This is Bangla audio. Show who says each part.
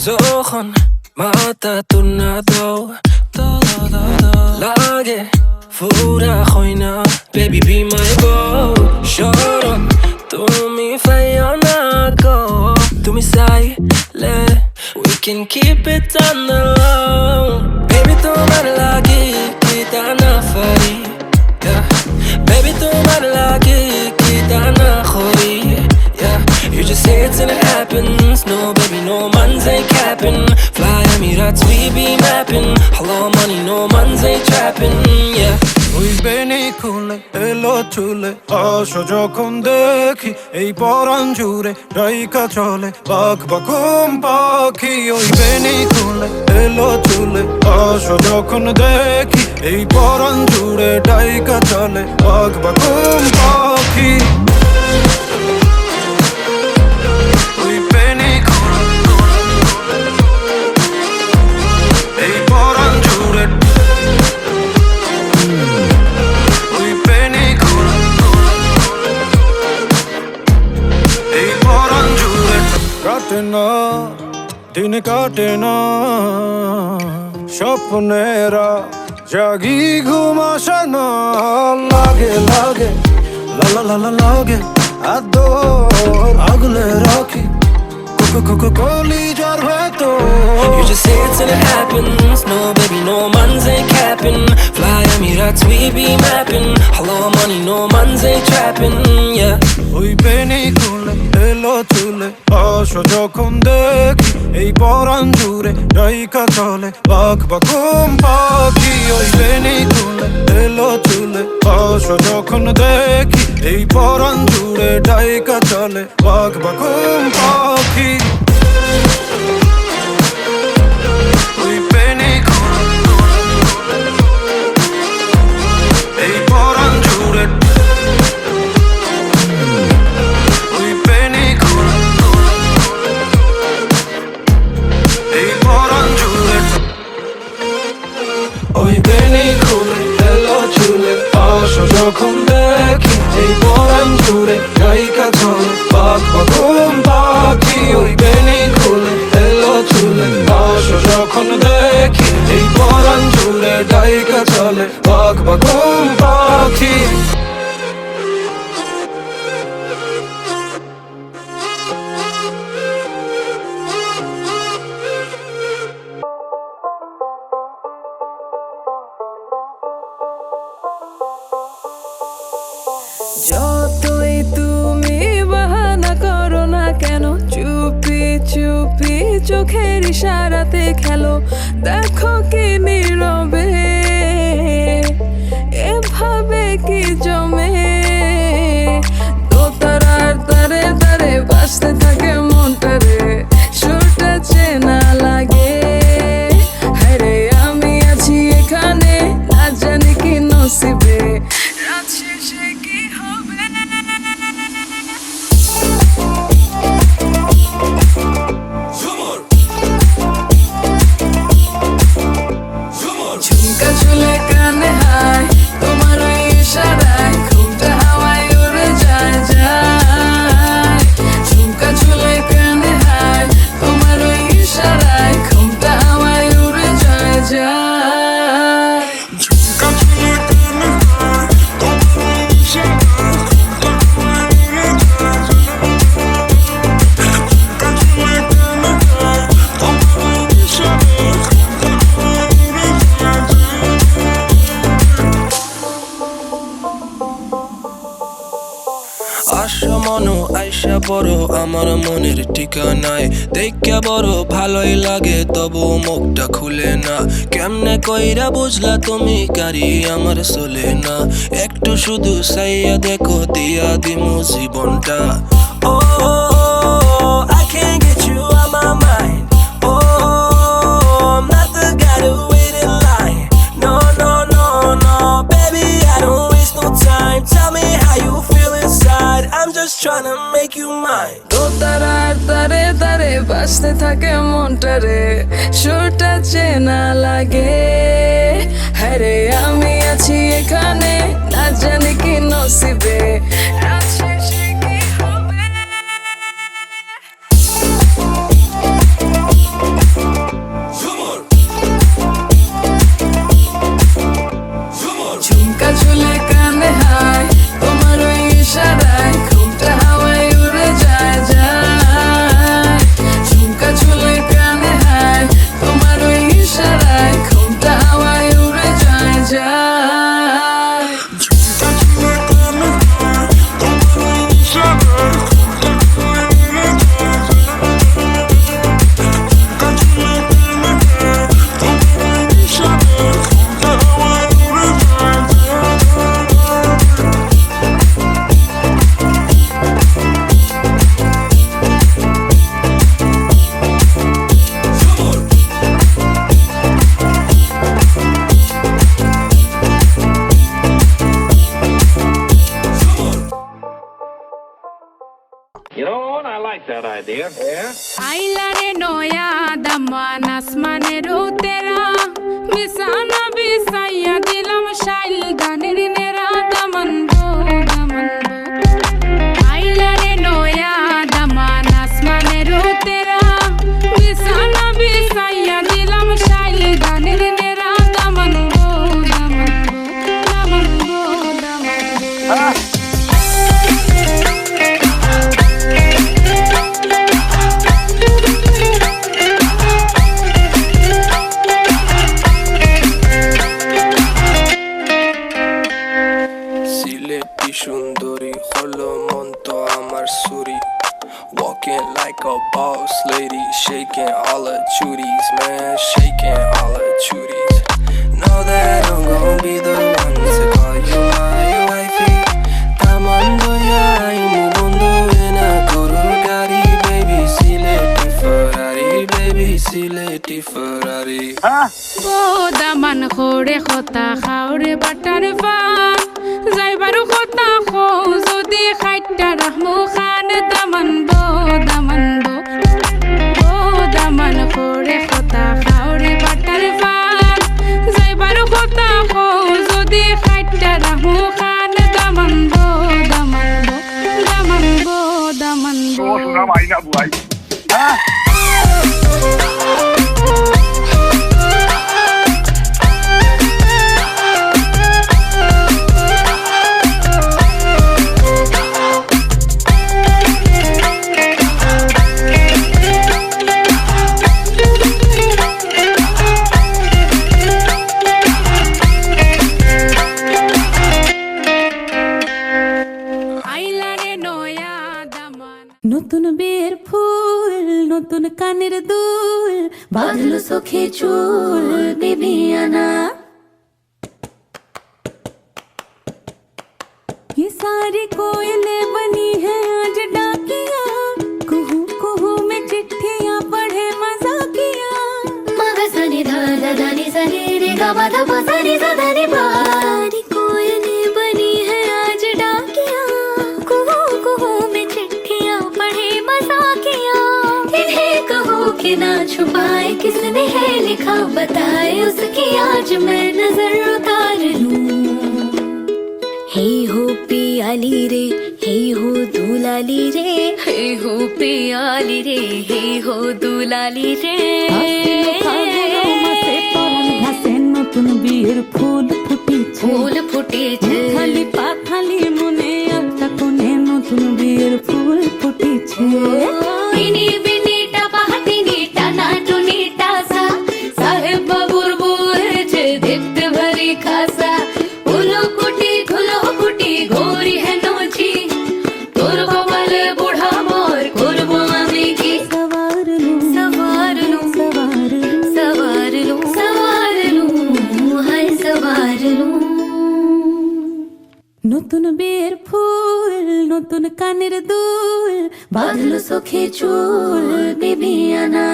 Speaker 1: যখন মাথা তুলনাতো লাগে ফুরা হয় না baby be my boy শরম তুমি ফাইও না গো তুমি চাইলে we can keep it on the low baby তোমার লাগে কি তা না পারি baby তোমার লাগে কি তা না করি you just say it and it happens no baby no man's ain't capping fly Emirates we be mapping hello money no man's ain't trapping yeah
Speaker 2: ওই বেনি খুলে এলো চুলে আসো যখন দেখি এই পরাণ জুড়ে ডাইকা চলে বাঘ বাকুম পাখি ওই বেনি খুলে এলো চুলে আসো যখন দেখি এই পরাণ জুড়ে ডাইকা চলে বাঘ বাকুম পাখি কাটে না দিন কাটে না স্বপ্নেরা জাগি ঘুম আসে না লাগে লাগে লালা লালা লাগে আদর আগলে রাখি কলিজার ভেতর
Speaker 1: you just say it and it happens no baby no man's ain't capping fly Emirates we be mapping hello money no man's ain't trapping yeah
Speaker 2: ওই বেনি খুলে এলো চুলে আসো যখন দেখি এই পরাণ জুড়ে ডাইকা চলে বাঘ বাকুম পাখি ওই বেনি খুলে এলো চুলে আসো যখন দেখি এই পরাণ জুড়ে ডাইকা চলে বাঘ বাকুম পাখি ওই বেনি খুলে এলো চুলে আসো যখন দেখি এই পরাণ জুড়ে ডাইকা চলে বাঘ বাকুম পাখি ওই বেনি খুলে এলো চুলে আসো যখন দেখি এই পরাণ জুড়ে ডাইকা চলে বাঘ বাকুম পাখি
Speaker 3: যতই তুমি বাহানা করো না কেন চুপি চুপি চোখের ইশারাতে খেলো দেখো কি নীরবে এভাবে কি জমে দোতারার তারে তারে বাজতে থাকে মনটারে সুরটা চেনা লাগে হরে আমি আছি এখানে না জানি কি নসিবে রাত শেষে কি হবে ঝুমকা ঝুলে কানে হায় তোমার ওই ইশারায় ঘুমটা হাওয়ায় উড়ে যায় যায় ঝুমকা ঝুলে কানে হায় তোমার ওই ইশারায় ঘুমটা হাওয়ায় উড়ে যায় যায় ঝুমকা ঝুলে কানে হায় তোমার ওই ইশারায় ঘুমটা হাওয়ায় উড়ে যায় ঝুমকা ঝুলে কানে হায় তোমার ওই ইশারায় ঘুমটা হাওয়ায় উড়ে যায়
Speaker 1: আসো মনো আইসা বড় আমার মনের ঠিকানায় দেখে বড় ভালোই লাগে তবু মুখটা খুলে না কেমনে কইরা বুঝলা তুমি কারি আমার চলে না একটু শুধু চাইয়া দেখো দিয়া দিমু জীবনটা ও I can't get you out my mind oh I'm not the guy to wait in line no no no no baby I don't waste no time tell me how you feel inside I'm just trying to make you mine
Speaker 3: দোতারার তারে তারে বাজতে থাকে মনটারে সুরটা চেনা লাগে হরে আমি আছি এখানে না জানি কি নসিবে রাত শেষে কি হবে
Speaker 4: You know what? I like that idea. Yeah?
Speaker 3: आइला रे नया दमान आसमाনের তেরা বিছানা বিছাইয়া দিলাম শাইল গানের নেরা দামান গো দামান গো আইলা রে নয়া দমান আসমানের তেরা বিছানা বিছাইয়া দিলাম শাইল গানের নেরা দামান গো দামান গো দামান গো দামান গো
Speaker 1: সিলেটি সুন্দরী হলো মন তো আমার সুরি Walking like a boss lady, shaking all her chuties, man, shaking all her chuties. Know that I'm gon' be the one to call you my wifey. Tamando ya imu bondo ena koro gari, baby, sileti Ferrari, baby, sileti Ferrari.
Speaker 3: O Daman খোরে খতা খাওরে butter fun যাইবারু খতা খো যদি খাইটা রাহমু খান দামান বো দামান খোরে খতা খাওরে বাটার ফান যাইবারু খতা খো যদি খাইটা রাহমু খান দামান বো দামান বো
Speaker 5: নতুন বিয়ের ফুল নতুন কানের দুল বাঁধলো চোখে চুল বিবিয়ানা ये सारी कोयले बनी है आज डाकिया कुहू कुहू में चिट्ठियां पढ़े मजाकिया
Speaker 6: मगसनी धादा दानी सनी रे गामा धपा सनी सदानी बारी कोयले बनी है आज डाकिया कुहू कुहू में चिट्ठियां पढ़े मजाकिया इन्हें कहो कि ना छुपाए किसने है लिखा बताए उसकी आज मैं नजर उतार लूं हे हो पियाली रे हे हो दुलाली रे हे हो पियाली रे हे हो दुलाली रे
Speaker 5: ঘাসে নতুন বিয়ের ফুল ফুটিছে
Speaker 6: ফুল ফুটেছে
Speaker 5: খালি পাখালি মনে একটা কোণে নতুন বিয়ের ফুল ফুটিছে
Speaker 6: ইনি বিনিটা পাহাটিনিটা নাটুনিটা সা সাহেব বাবুর বউয়েছে দেখতে ভারী খাসা উলো কুটি ঘুলো কুটি ঘোরি है नोची তোর কপালে বুড়া মোর করবো আমি কি
Speaker 5: সবার লু
Speaker 6: सवार लूं
Speaker 5: সবার লু
Speaker 6: सवार लूं हाय सवार लूं
Speaker 5: নতুন বিয়ের ফুল নতুন কানের দুল বাঁধলো চোখে চুল বিবিয়ানা